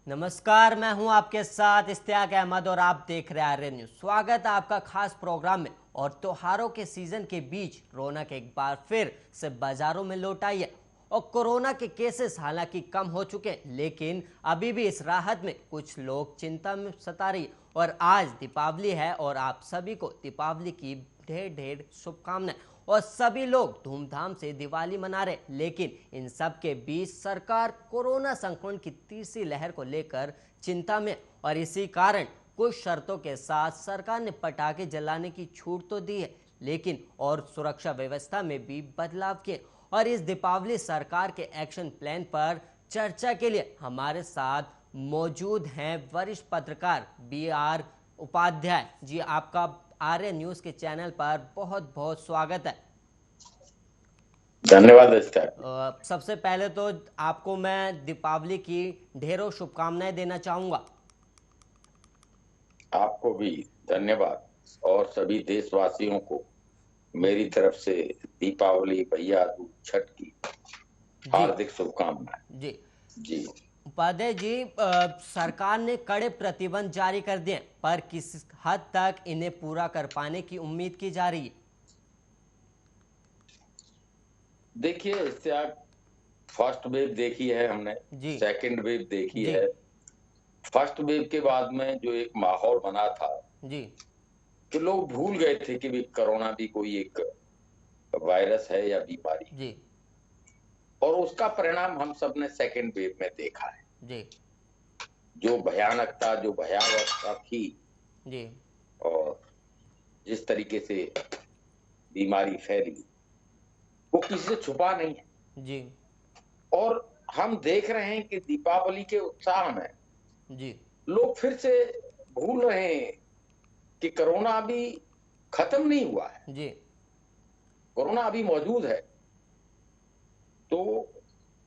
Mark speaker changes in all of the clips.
Speaker 1: नमस्कार, मैं हूं आपके साथ इश्तियाक अहमद और आप देख रहे हैं आर्य न्यूज। स्वागत है आपका खास प्रोग्राम में। और त्योहारों के सीजन के बीच रौनक एक बार फिर से बाजारों में लौट आई है और कोरोना के केसेस हालांकि कम हो चुके हैं, लेकिन अभी भी इस राहत में कुछ लोग चिंता में सता रही है। और आज दीपावली है और आप सभी को दीपावली की ढेर ढेर शुभकामनाएं। और सभी लोग धूमधाम से दिवाली मना रहे, लेकिन इन सब के बीच सरकार कोरोना संक्रमण की तीसरी लहर को लेकर चिंता में। और इसी कारण कुछ शर्तों के साथ सरकार ने पटाखे जलाने की छूट तो दी है, लेकिन और सुरक्षा व्यवस्था में भी बदलाव किए। और इस दीपावली सरकार के एक्शन प्लान पर चर्चा के लिए हमारे साथ मौजूद हैं वरिष्ठ पत्रकार BR उपाध्याय जी। आपका आर्य न्यूज के चैनल पर बहुत बहुत स्वागत है।
Speaker 2: धन्यवाद।
Speaker 1: सबसे पहले तो आपको मैं दीपावली की ढेरों शुभकामनाएं देना चाहूंगा।
Speaker 2: आपको भी धन्यवाद और सभी देशवासियों को मेरी तरफ से दीपावली, भैया दूज, छठ की हार्दिक शुभकामनाएं।
Speaker 1: जी
Speaker 2: जी
Speaker 1: उपाध्याय जी, सरकार ने कड़े प्रतिबंध जारी कर दिए, पर किस हद तक इन्हें पूरा कर पाने की उम्मीद की जा रही है?
Speaker 2: देखिए, इससे आप फर्स्ट वेव देखी है हमने, सेकंड वेव देखी है। फर्स्ट वेव के बाद में जो एक माहौल बना था
Speaker 1: जी,
Speaker 2: कि लोग भूल गए थे कि भी कोरोना भी कोई एक वायरस है या बीमारी
Speaker 1: जी,
Speaker 2: और उसका परिणाम हम सब ने सेकंड वेव में देखा है।
Speaker 1: जी,
Speaker 2: जो भयानकता, जो भयावहता थी
Speaker 1: जी,
Speaker 2: और जिस तरीके से बीमारी फैली वो किसी से छुपा नहीं है।
Speaker 1: जी,
Speaker 2: और हम देख रहे हैं कि दीपावली के उत्साह में
Speaker 1: जी,
Speaker 2: लोग फिर से भूल रहे हैं कि कोरोना अभी खत्म नहीं हुआ है।
Speaker 1: जी,
Speaker 2: कोरोना अभी मौजूद है। तो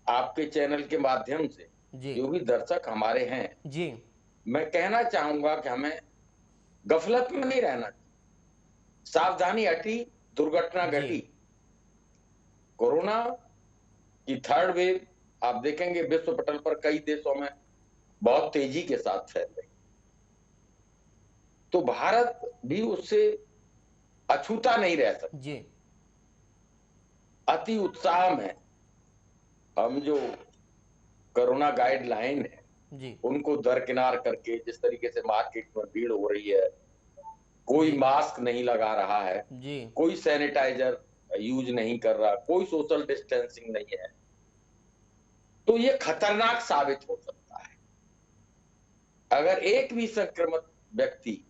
Speaker 2: आपके चैनल के माध्यम से जो भी दर्शक हमारे हैं,
Speaker 1: जी,
Speaker 2: मैं कहना चाहूंगा कि हमें गफलत में नहीं रहना। सावधानी हटी, दुर्घटना घटी। कोरोना की थर्ड वेव आप देखेंगे विश्व पटल पर कई देशों में बहुत तेजी के साथ फैल रही। तो भारत भी उससे अछूता नहीं रह सकता।
Speaker 1: जी,
Speaker 2: अति उत्साह में हम जो कोरोना गाइडलाइन है उनको दरकिनार करके, जिस तरीके से मार्केट में भीड़ हो रही है, कोई मास्क नहीं लगा रहा है, कोई सैनिटाइजर यूज नहीं कर रहा, कोई सोशल डिस्टेंसिंग नहीं है, तो ये खतरनाक साबित हो सकता है। अगर एक भी संक्रमित व्यक्ति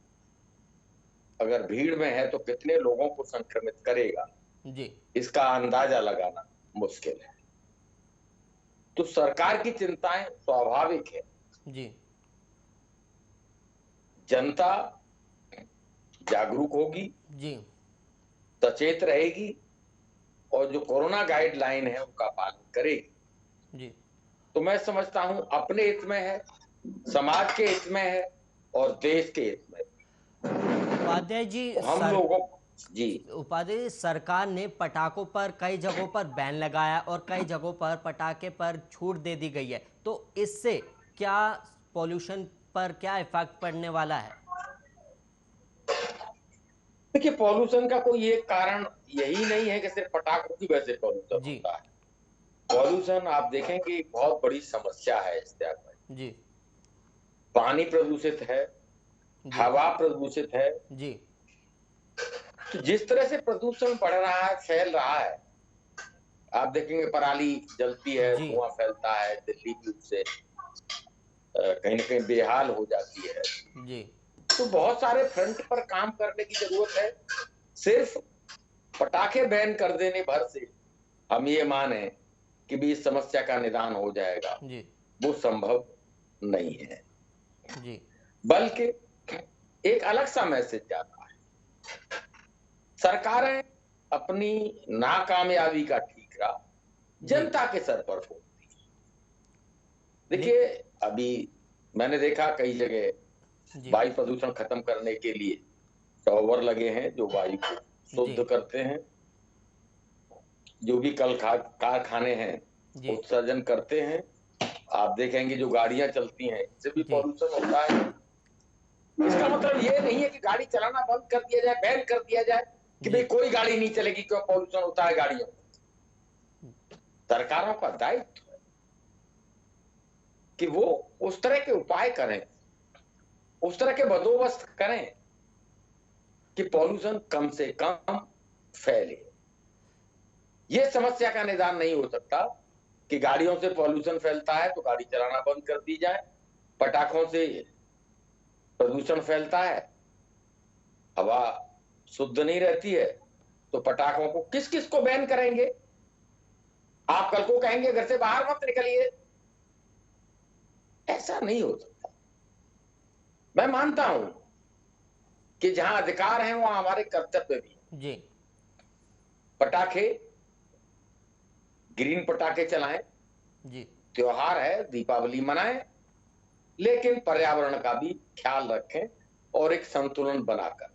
Speaker 2: अगर भीड़ में है तो कितने लोगों को संक्रमित करेगा, इसका अंदाजा लगाना मुश्किल है। तो सरकार की चिंताएं स्वाभाविक है। जनता जागरूक होगी, सचेत रहेगी और जो कोरोना गाइडलाइन है उनका पालन करेगी। तो मैं समझता हूं अपने हित में है, समाज के हित में है और देश के हित में।
Speaker 1: उपाध्याय जी,
Speaker 2: हम लोगों
Speaker 1: उपाध्याय जी, सरकार ने पटाखों पर कई जगहों पर बैन लगाया और कई जगहों पर पटाखे पर छूट दे दी गई है, तो इससे क्या पॉल्यूशन पर क्या इफेक्ट पड़ने वाला है?
Speaker 2: देखिए, पॉल्यूशन का कोई एक कारण यही नहीं है कि सिर्फ पटाखों की वजह से पॉल्यूशन होता है। पॉल्यूशन आप देखेंगे एक बहुत बड़ी समस्या है इस देश में। जी, पानी प्रदूषित है, हवा प्रदूषित है। जी, तो जिस तरह से प्रदूषण बढ़ रहा है, फैल रहा है, आप देखेंगे पराली जलती है, धुआं फैलता है, दिल्ली भी उससे कहीं ना कहीं बेहाल हो जाती है। जी, तो बहुत सारे फ्रंट पर काम करने की जरूरत है। सिर्फ पटाखे बैन कर देने भर से हम ये माने कि भी इस समस्या का निदान हो जाएगा, वो संभव नहीं है। जी, बल्कि एक अलग सा मैसेज जाता है। सरकारें अपनी नाकामयाबी का ठीकरा जनता के सर पर फोड़ती है। देखिए, अभी मैंने देखा कई जगह वायु प्रदूषण खत्म करने के लिए टॉवर लगे हैं जो वायु को शुद्ध करते हैं। जो भी कल कारखाने हैं उत्सर्जन करते हैं आप देखेंगे जो गाड़ियां चलती हैं इससे भी पॉल्यूशन होता है। इसका मतलब ये नहीं है कि गाड़ी चलाना बंद कर दिया जाए, बैन कर दिया जाए कि भाई कोई गाड़ी नहीं चलेगी क्यों पॉल्यूशन होता है गाड़ियों। सरकारों का दायित्व है कि वो उस तरह के उपाय करें, उस तरह के बंदोबस्त करें कि पॉल्यूशन कम से कम फैले। ये समस्या का निदान नहीं हो सकता कि गाड़ियों से पॉल्यूशन फैलता है तो गाड़ी चलाना बंद कर दी जाए, पटाखों से प्रदूषण फैलता है, हवा शुद्ध नहीं रहती है, तो पटाखों को किस किस को बैन करेंगे। आप कल को कहेंगे घर से बाहर मत निकलिए, ऐसा नहीं हो सकता। मैं मानता हूं कि जहां अधिकार है वहां हमारे कर्तव्य भी जी। पटाखे, ग्रीन पटाखे चलाएं जी, त्योहार है, दीपावली मनाएं, लेकिन पर्यावरण का भी ख्याल रखें और एक संतुलन बनाकर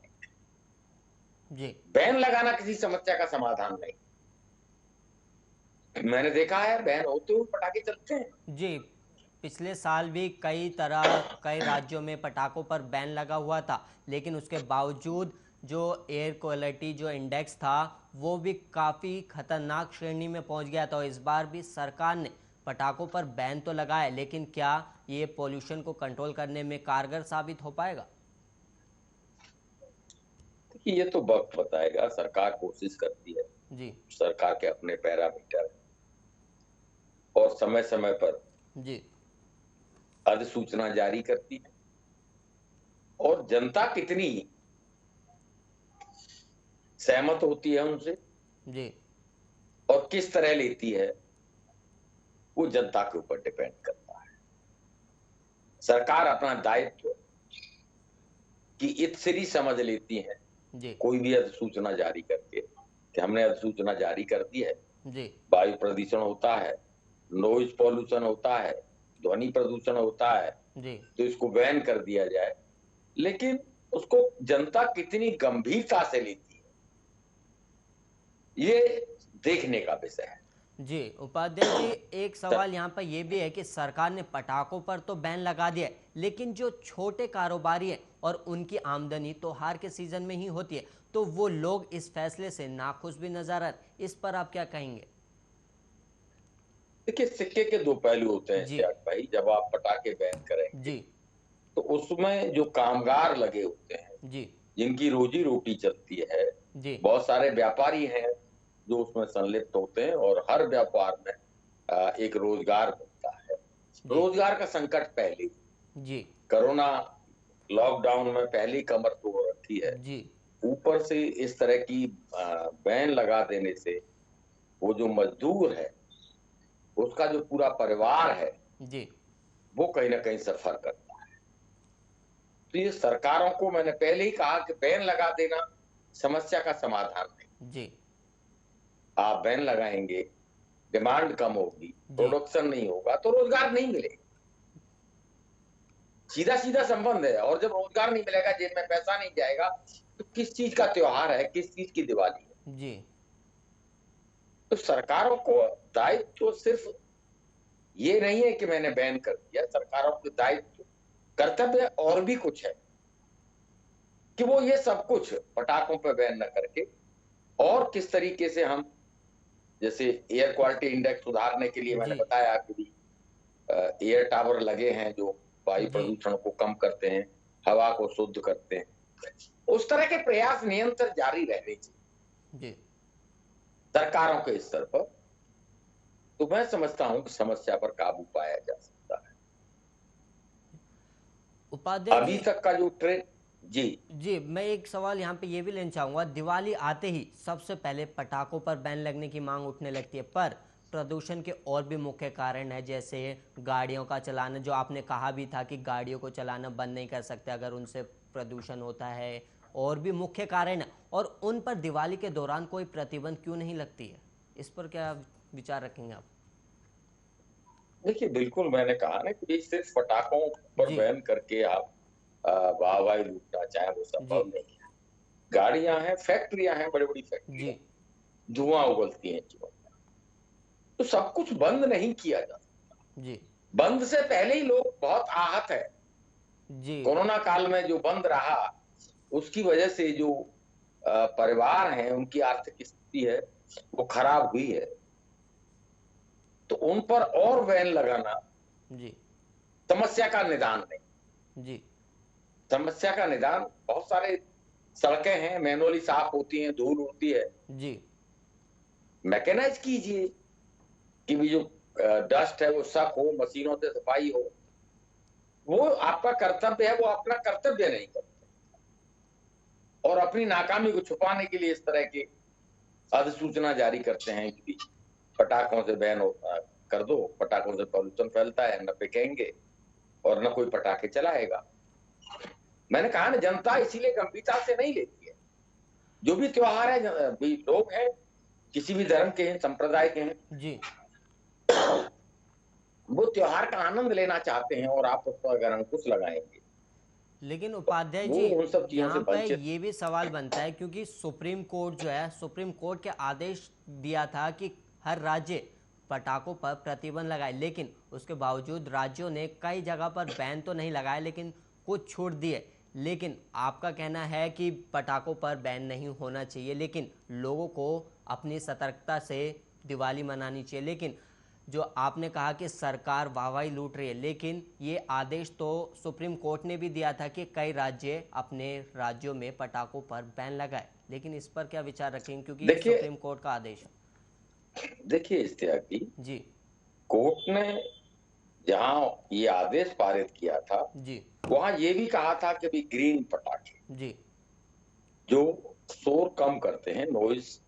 Speaker 2: जी। बैन लगाना किसी समस्या का समाधान नहीं। मैंने देखा है बैन होते हुए पटाखे चलते हैं जी। पिछले साल भी कई राज्यों में पटाखों पर बैन लगा हुआ था, लेकिन उसके बावजूद जो एयर क्वालिटी जो इंडेक्स था वो भी काफ़ी खतरनाक श्रेणी में पहुंच गया था। इस बार भी सरकार ने पटाखों पर बैन तो लगाया, लेकिन क्या ये पोल्यूशन को कंट्रोल करने में कारगर साबित हो पाएगा? ये तो वक्त बताएगा। सरकार कोशिश करती है जी, सरकार के अपने पैरामीटर और समय समय पर जी अधिसूचना जारी करती है, और जनता कितनी सहमत होती है उनसे जी और किस तरह लेती है वो जनता के ऊपर डिपेंड करता है। सरकार अपना दायित्व की इतनी समझ लेती है जी, कोई भी अधिसूचना जारी करके कि हमने अधिसूचना जारी कर दी है जी, वायु प्रदूषण होता है, नॉइज पॉल्यूशन होता है, ध्वनि प्रदूषण होता है जी, तो इसको बैन कर दिया जाए। लेकिन उसको जनता कितनी गंभीरता से लेती है ये देखने का विषय है
Speaker 1: जी। उपाध्याय जी, एक सवाल यहाँ पर यह भी है कि सरकार ने पटाखों पर तो बैन लगा दिया है, लेकिन जो छोटे कारोबारी हैं और उनकी आमदनी त्योहार के सीजन में ही होती है, तो वो लोग इस फैसले से नाखुश भी नजर आए। इस पर आप क्या कहेंगे?
Speaker 2: देखिए, सिक्के के दो पहलू होते हैं त्याग भाई। जब आप पटाखे बैन करेंगे जी, तो उसमें जो कामगार लगे होते हैं जी, जिनकी रोजी रोटी चलती है जी, बहुत सारे व्यापारी हैं जो उसमें संलिप्त होते हैं, और हर व्यापार में एक रोजगार मिलता है। रोजगार का संकट पहले जी, कोरोना लॉकडाउन में पहली कमर तोड़ रखी है जी, ऊपर से इस तरह की बैन लगा देने से वो जो मजदूर है उसका जो पूरा परिवार है जी, वो कहीं ना कहीं सफर करता है। तो ये सरकारों को, मैंने पहले ही कहा कि बैन लगा देना समस्या का समाधान नहीं जी। आप बैन लगाएंगे, डिमांड कम होगी, प्रोडक्शन नहीं होगा तो रोजगार नहीं मिलेगा। सीधा सीधा संबंध है। और जब रोजगार नहीं मिलेगा, जेब में पैसा नहीं जाएगा, तो किस चीज का त्योहार है, किस चीज की दिवाली है जी। तो सरकारों को दायित्व सिर्फ ये नहीं है कि मैंने बैन कर दिया। सरकारों के दायित्व, कर्तव्य और भी कुछ है कि वो ये सब कुछ पटाखों पर बैन न करके और किस तरीके से हम, जैसे एयर क्वालिटी इंडेक्स सुधारने के लिए मैंने बताया कि एयर टावर लगे हैं जो वायु प्रदूषण को कम करते हैं, हवा को शुद्ध करते हैं, उस तरह के प्रयास निरंतर जारी रहने चाहिए सरकारों के स्तर पर। तो मैं समझता हूं कि समस्या पर काबू पाया जा सकता है।
Speaker 1: उपाध्याय
Speaker 2: अभी तक का जो ट्रेंड
Speaker 1: जी, मैं एक सवाल यहाँ पे ये भी लेना चाहूंगा। दिवाली आते ही सबसे पहले पटाखों पर बैन लगने की मांग उठने लगती है, पर प्रदूषण के और भी मुख्य कारण है, जैसे गाड़ियों का चलाना, जो आपने कहा भी था कि गाड़ियों को चलाना बंद नहीं कर सकते अगर उनसे प्रदूषण होता है, और भी मुख्य कारण है, और उन पर दिवाली के दौरान कोई प्रतिबंध क्यों नहीं लगती है? इस पर क्या विचार रखेंगे आप?
Speaker 2: देखिए, बिल्कुल मैंने कहा ना कि सिर्फ पटाखों पर बैन करके आप वाहवाही लूटना चाहे वो संभव नहीं है। गाड़ियां हैं, फैक्ट्रियां हैं, बड़ी बड़ी फैक्ट्रियां, धुआं उगलती हैं जीवन में, तो सब कुछ बंद नहीं किया जा सकता जी। बंद से पहले ही लोग बहुत आहत है
Speaker 1: जी।
Speaker 2: कोरोना काल में जो बंद रहा उसकी वजह से जो परिवार हैं उनकी आर्थिक स्थिति है वो खराब हुई है, तो उन पर और वैन लगाना
Speaker 1: जी।
Speaker 2: समस्या का निदान नहीं।
Speaker 1: जी।
Speaker 2: समस्या का निदान बहुत सारे सड़कें हैं मैनुअली साफ होती हैं, धूल उड़ती है,
Speaker 1: जी।
Speaker 2: मैकेनाइज कीजिए कि भी जो डस्ट है वो सक हो, मशीनों से सफाई हो। वो आपका कर्तव्य है, वो अपना कर्तव्य नहीं करते और अपनी नाकामी को छुपाने के लिए इस तरह की अधिसूचना जारी करते हैं कि पटाखों से बैन कर दो, पटाखों से पॉल्यूशन फैलता है, न बिकेंगे और न कोई पटाखे चलाएगा। मैंने कहा ना, जनता इसीलिए गंभीरता से नहीं लेती है। जो भी त्योहार है, भी लोग हैं किसी भी धर्म के हैं, संप्रदाय के हैं
Speaker 1: जी,
Speaker 2: वो त्योहार का आनंद लेना चाहते हैं और आप उस पर अगर अंकुश लगाएंगे,
Speaker 1: लेकिन उपाध्याय
Speaker 2: वो
Speaker 1: जी
Speaker 2: उन सब चीजों से
Speaker 1: यहाँ पे
Speaker 2: वंचित।
Speaker 1: ये भी सवाल बनता है क्योंकि सुप्रीम कोर्ट जो है, सुप्रीम कोर्ट के आदेश दिया था कि हर राज्य पटाखों पर प्रतिबंध लगाए, लेकिन उसके बावजूद राज्यों ने कई जगह पर बैन तो नहीं लगाया लेकिन कुछ छूट दिए। लेकिन आपका कहना है कि पटाखों पर बैन नहीं होना चाहिए, लेकिन लोगों को अपनी सतर्कता से दिवाली मनानी चाहिए। लेकिन जो आपने कहा कि सरकार वाहवाही लूट रही है, लेकिन ये आदेश तो सुप्रीम कोर्ट ने भी दिया था कि कई राज्य अपने राज्यों में पटाखों पर बैन लगाए, लेकिन इस पर क्या विचार रखेंगे क्योंकि ये सुप्रीम कोर्ट का आदेश है।
Speaker 2: देखिए इस्तेयाकी
Speaker 1: जी।
Speaker 2: कोर्ट ने जहां ये आदेश पारित किया था
Speaker 1: जी।
Speaker 2: वहां ये भी कहा था कि भी ग्रीन पटाखे
Speaker 1: जी।
Speaker 2: जो शोर कम करते हैं, नॉइज,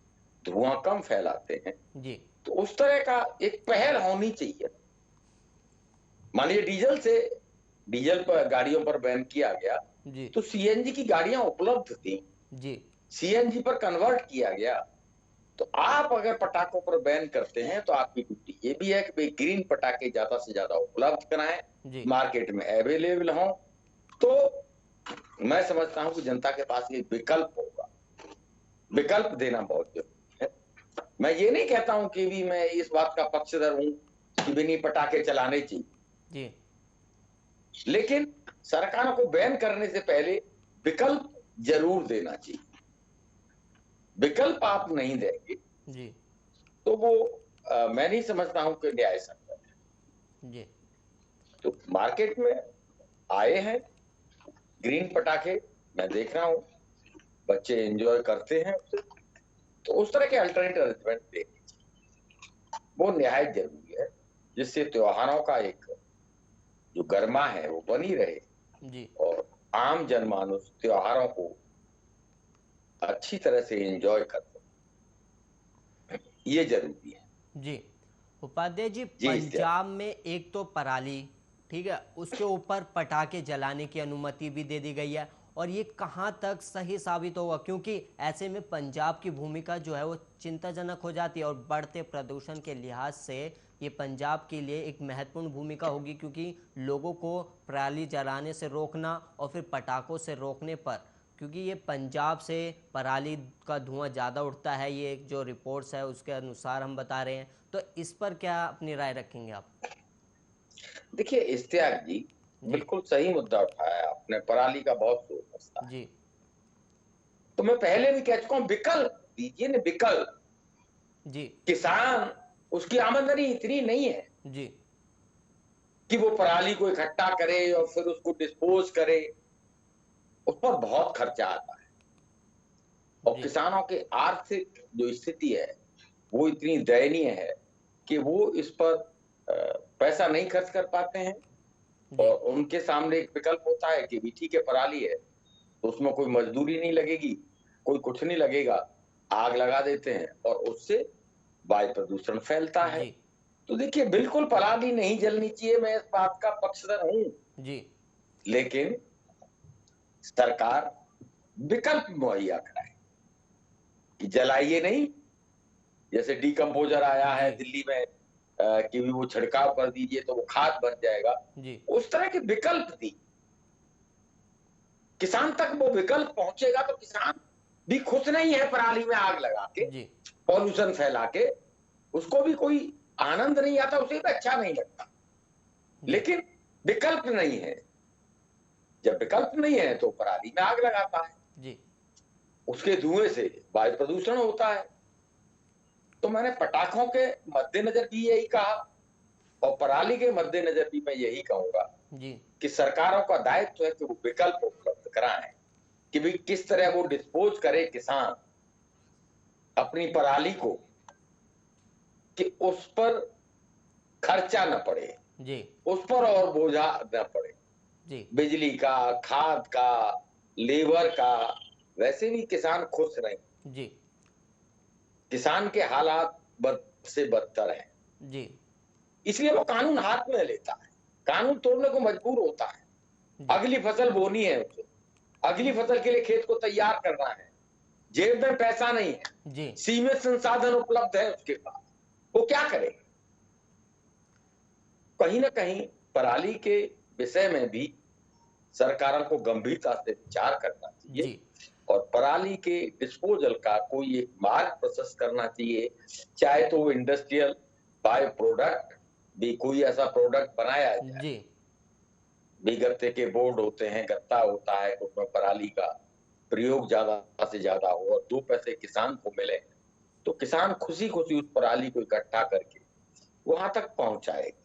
Speaker 2: धुआं कम फैलाते हैं,
Speaker 1: जी।
Speaker 2: तो उस तरह का एक पहल होनी चाहिए। मानिए डीजल पर गाड़ियों पर बैन किया गया,
Speaker 1: जी।
Speaker 2: तो सीएनजी की गाड़ियां उपलब्ध थी,
Speaker 1: जी।
Speaker 2: सीएनजी पर कन्वर्ट किया गया। तो आप अगर पटाखों पर बैन करते हैं तो आपकी ड्यूटी ये भी है कि भाई ग्रीन पटाखे ज्यादा से ज्यादा उपलब्ध कराएं, मार्केट में अवेलेबल हों। तो मैं समझता हूं कि जनता के पास ये विकल्प होगा, विकल्प देना बहुत जरूरी है। मैं ये नहीं कहता हूं कि भी मैं इस बात का पक्षधर हूं कि बिनी पटाखे चलाने चाहिए
Speaker 1: जी,
Speaker 2: लेकिन सरकार को बैन करने से पहले विकल्प जरूर देना चाहिए। विकल्प आप नहीं देंगे
Speaker 1: जी,
Speaker 2: तो वो मैं नहीं समझता हूं कि न्याय संगत है।
Speaker 1: जी।
Speaker 2: तो मार्केट में आए हैं ग्रीन पटाखे, मैं देख रहा हूं बच्चे एंजॉय करते हैं उसे, तो उस तरह के अल्टरनेटिव अरेंजमेंट देने चाहिए, वो निहायत जरूरी है, जिससे त्योहारों का एक जो गर्मा है वो बनी रहे
Speaker 1: जी।
Speaker 2: और आम जनमानस त्योहारों को अच्छी तरह से एंजॉय कर सके, ये जरूरी है।
Speaker 1: जी, उपाध्याय जी,
Speaker 2: जी
Speaker 1: पंजाब में एक तो पराली, ठीक है, उसके ऊपर पटाखे जलाने की अनुमति भी दे दी गई है और ये कहाँ तक सही साबित होगा क्योंकि ऐसे में पंजाब की भूमिका जो है वो चिंताजनक हो जाती है और बढ़ते प्रदूषण के लिहाज से ये पंजाब के लिए एक महत्वपूर्ण भूमिका होगी क्योंकि लोगों को पराली जलाने से रोकना और फिर पटाखों से रोकने पर, क्योंकि ये पंजाब से पराली का धुआं ज़्यादा उठता है, ये एक जो रिपोर्ट्स है उसके अनुसार हम बता रहे हैं, तो इस पर क्या अपनी राय रखेंगे आप?
Speaker 2: देखिए इश्तियाक जी, बिल्कुल सही मुद्दा उठाया आपने, पराली का बहुत शोर मचता है।
Speaker 1: जी।
Speaker 2: तो मैं पहले भी कह चुका हूं, विकल्प दीजिए ना, विकल्प।
Speaker 1: जी।
Speaker 2: किसान, उसकी आमदनी इतनी नहीं है
Speaker 1: जी।
Speaker 2: कि वो पराली को इकट्ठा करे और फिर उसको डिस्पोज करे, उस पर बहुत खर्चा आता है और किसानों के आर्थिक जो स्थिति है वो इतनी दयनीय है कि वो इस पर पैसा नहीं खर्च कर पाते हैं और उनके सामने एक विकल्प होता है कि भी ठीक है पराली है तो उसमें कोई मजदूरी नहीं लगेगी, कोई कुछ नहीं लगेगा, आग लगा देते हैं और उससे वायु प्रदूषण फैलता है। तो देखिए बिल्कुल पराली नहीं जलनी चाहिए, मैं इस बात का पक्षधर हूं
Speaker 1: जी,
Speaker 2: लेकिन सरकार विकल्प मुहैया कराए कि जलाइए नहीं, जैसे डिकम्पोजर आया है दिल्ली में कि वो छिड़काव कर दीजिए तो वो खाद बन जाएगा, उस तरह के विकल्प दी, किसान तक वो विकल्प पहुंचेगा तो किसान भी खुश नहीं है पराली में आग लगा के, पॉल्यूशन फैला के, उसको भी कोई आनंद नहीं आता, उसे भी अच्छा नहीं लगता। लेकिन विकल्प नहीं है। जब विकल्प नहीं है तो पराली में आग लगाता है
Speaker 1: जी।
Speaker 2: उसके धुएं से वायु प्रदूषण होता है। तो मैंने पटाखों के मद्देनजर भी यही कहा और पराली के मद्देनजर भी मैं यही कहूंगा
Speaker 1: जी।
Speaker 2: कि सरकारों का दायित्व है कि वो विकल्प उपलब्ध कराएं कि भाई किस तरह वो डिस्पोज करे किसान अपनी पराली को कि उस पर खर्चा न पड़े
Speaker 1: जी।
Speaker 2: उस पर और बोझा न पड़े
Speaker 1: जी।
Speaker 2: बिजली का, खाद का, लेबर का। वैसे भी किसान खुश नहीं।
Speaker 1: जी।
Speaker 2: किसान के हालात बद से बदतर हैं।
Speaker 1: जी।
Speaker 2: इसलिए वो कानून हाथ में लेता है, कानून तोड़ने को मजबूर होता है। अगली फसल बोनी है उसे, अगली फसल के लिए खेत को तैयार करना है, जेब में पैसा नहीं है, सीमित संसाधन उपलब्ध है उसके पास, वो क्या करे? कहीं ना कहीं पराली के विषय में भी सरकारों को गंभीरता से विचार करना चाहिए और पराली के डिस्पोजल का कोई एक मार्ग प्रशस्त करना चाहिए। चाहे तो वो इंडस्ट्रियल बायो प्रोडक्ट भी कोई ऐसा प्रोडक्ट बनाया जाए। भी गत्ते के बोर्ड होते हैं, गत्ता होता है, उसमें पराली का प्रयोग ज्यादा से ज्यादा हो और 2 पैसे किसान को मिले तो किसान खुशी खुशी उस पराली को इकट्ठा करके वहां तक पहुंचाएगा।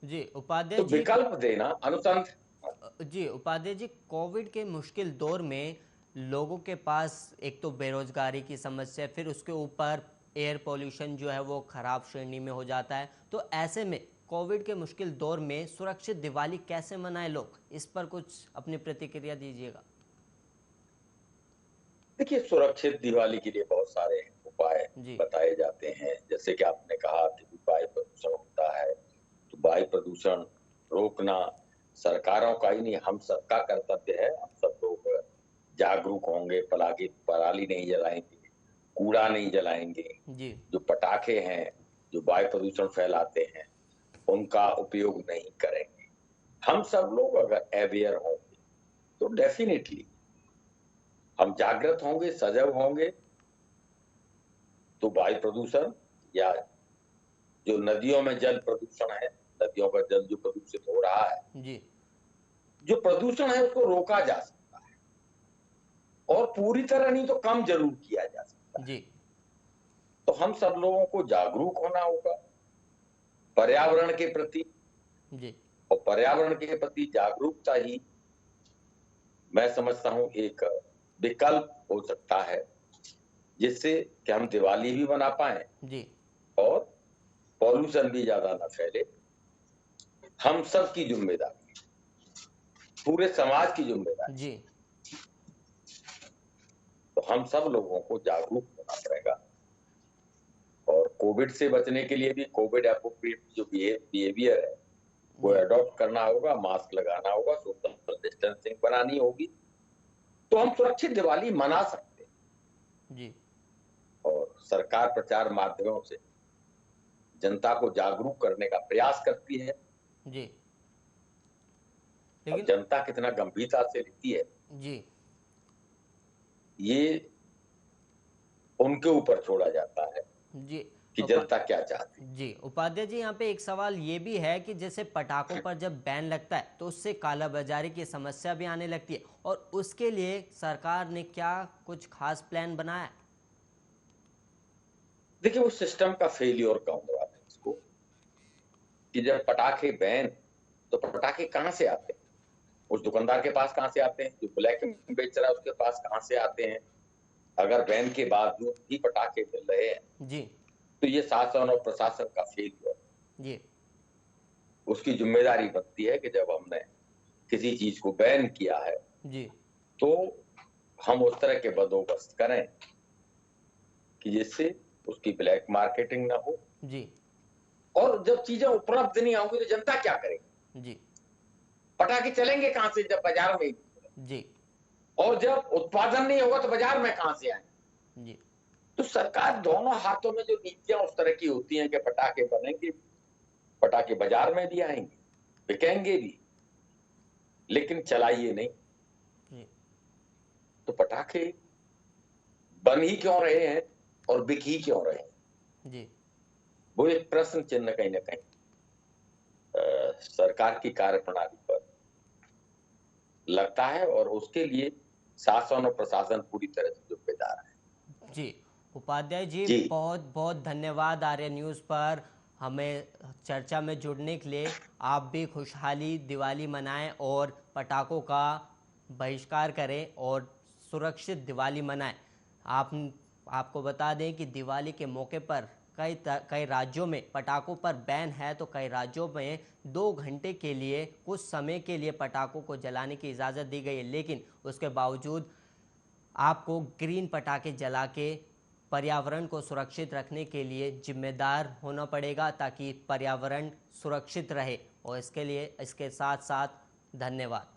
Speaker 1: जी उपाध्याय
Speaker 2: तो
Speaker 1: जी,
Speaker 2: विकल्प देना अनुसंधान।
Speaker 1: जी उपाध्याय जी, कोविड के मुश्किल दौर में लोगों के पास एक तो बेरोजगारी की समस्या, फिर उसके ऊपर एयर पोल्यूशन जो है वो खराब श्रेणी में हो जाता है। तो ऐसे में कोविड के मुश्किल दौर में सुरक्षित दिवाली कैसे मनाएं लोग, इस पर कुछ अपनी प्रतिक्रिया दीजिएगा।
Speaker 2: देखिए, सुरक्षित दिवाली के लिए बहुत सारे उपाय बताए जाते हैं। जैसे कि आपने कहा कि वायु प्रदूषण होता है, तो वायु प्रदूषण रोकना सरकारों का ही नहीं, हम सबका कर्तव्य है। हम सब लोग जागरूक होंगे, पराली नहीं जलाएंगे, कूड़ा नहीं जलाएंगे, जो पटाखे हैं जो वायु प्रदूषण फैलाते हैं उनका उपयोग नहीं करेंगे। हम सब लोग अगर अवेयर होंगे तो डेफिनेटली हम जागृत होंगे, सजग होंगे, तो वायु प्रदूषण या जो नदियों में जल प्रदूषण है, नदियों का जल जो प्रदूषित हो रहा है, जो प्रदूषण है उसको रोका जा सकता है और पूरी तरह नहीं तो कम जरूर किया जा सकता है। तो हम सब लोगों को जागरूक होना होगा पर्यावरण के प्रति और पर्यावरण के प्रति जागरूकता ही मैं समझता हूं एक विकल्प हो सकता है जिससे कि हम दिवाली भी मना पाए और पॉल्यूशन भी ज्यादा ना फैले। हम सब की जिम्मेदारी, पूरे समाज की जिम्मेदारी। तो हम सब लोगों को जागरूक होना पड़ेगा और कोविड से बचने के लिए भी कोविड एप्रोप्रिएट जो बिहेवियर है वो अडॉप्ट करना होगा, मास्क लगाना होगा, सोशल डिस्टेंसिंग बनानी होगी, तो हम सुरक्षित दिवाली मना सकते हैं। और सरकार प्रचार माध्यमों से जनता को जागरूक करने का प्रयास करती है। लेकिन जनता कितना गंभीरता से लेती है ये उनके ऊपर छोड़ा जाता है कि जनता क्या चाहती है।
Speaker 1: जी उपाध्याय जी, यहाँ पे एक सवाल ये भी है कि जैसे पटाखों पर जब बैन लगता है तो उससे कालाबाजारी की समस्या भी आने लगती है, और उसके लिए सरकार ने क्या कुछ खास प्लान बनाया?
Speaker 2: देखिए, वो सिस्टम का फेलियर कहूंगा इसको कि जब पटाखे बैन, तो पटाखे कहां से आते हैं? उस दुकानदार के पास कहां से आते हैं? जो ब्लैक में बेच रहा है उसके पास कहां से आते हैं? अगर बैन के बावजूद भी पटाखे मिल रहे हैं तो ये शासन और प्रशासन का फेलियर। उसकी जिम्मेदारी बनती है कि जब हमने किसी चीज को बैन किया है तो हम उस तरह के बंदोबस्त करें कि जिससे उसकी ब्लैक मार्केटिंग ना हो। और जब चीजें उपलब्ध नहीं होंगी तो जनता क्या करेगी? पटाखे चलेंगे कहां से जब बाजार में और जब उत्पादन नहीं होगा तो बाजार में कहां से आएंगे? तो सरकार दोनों हाथों में जो नीतियां उस तरह की होती हैं कि पटाखे बनेंगे, पटाखे बाजार में भी आएंगे, बिकेंगे भी, लेकिन चलाइए नहीं। तो पटाखे बन ही क्यों रहे हैं और बिक ही क्यों रहे हैं? वो एक प्रश्न चिन्ह कहीं ना कहीं सरकार की कार्यप्रणाली पर लगता है और उसके लिए शासन और प्रशासन पूरी तरह से जिम्मेदार है।
Speaker 1: जी, उपाध्याय जी,
Speaker 2: जी
Speaker 1: बहुत बहुत धन्यवाद आर्य न्यूज़ पर हमें चर्चा में जुड़ने के लिए। आप भी खुशहाली दिवाली मनाएं और पटाखों का बहिष्कार करें और सुरक्षित दिवाली मनाएं। आपको बता दें कि दिवाली के मौके पर कई राज्यों में पटाखों पर बैन है, तो कई राज्यों में 2 घंटे के लिए कुछ समय के लिए पटाखों को जलाने की इजाज़त दी गई है, लेकिन उसके बावजूद आपको ग्रीन पटाखे जला के पर्यावरण को सुरक्षित रखने के लिए जिम्मेदार होना पड़ेगा, ताकि पर्यावरण सुरक्षित रहे। और इसके लिए इसके साथ साथ धन्यवाद।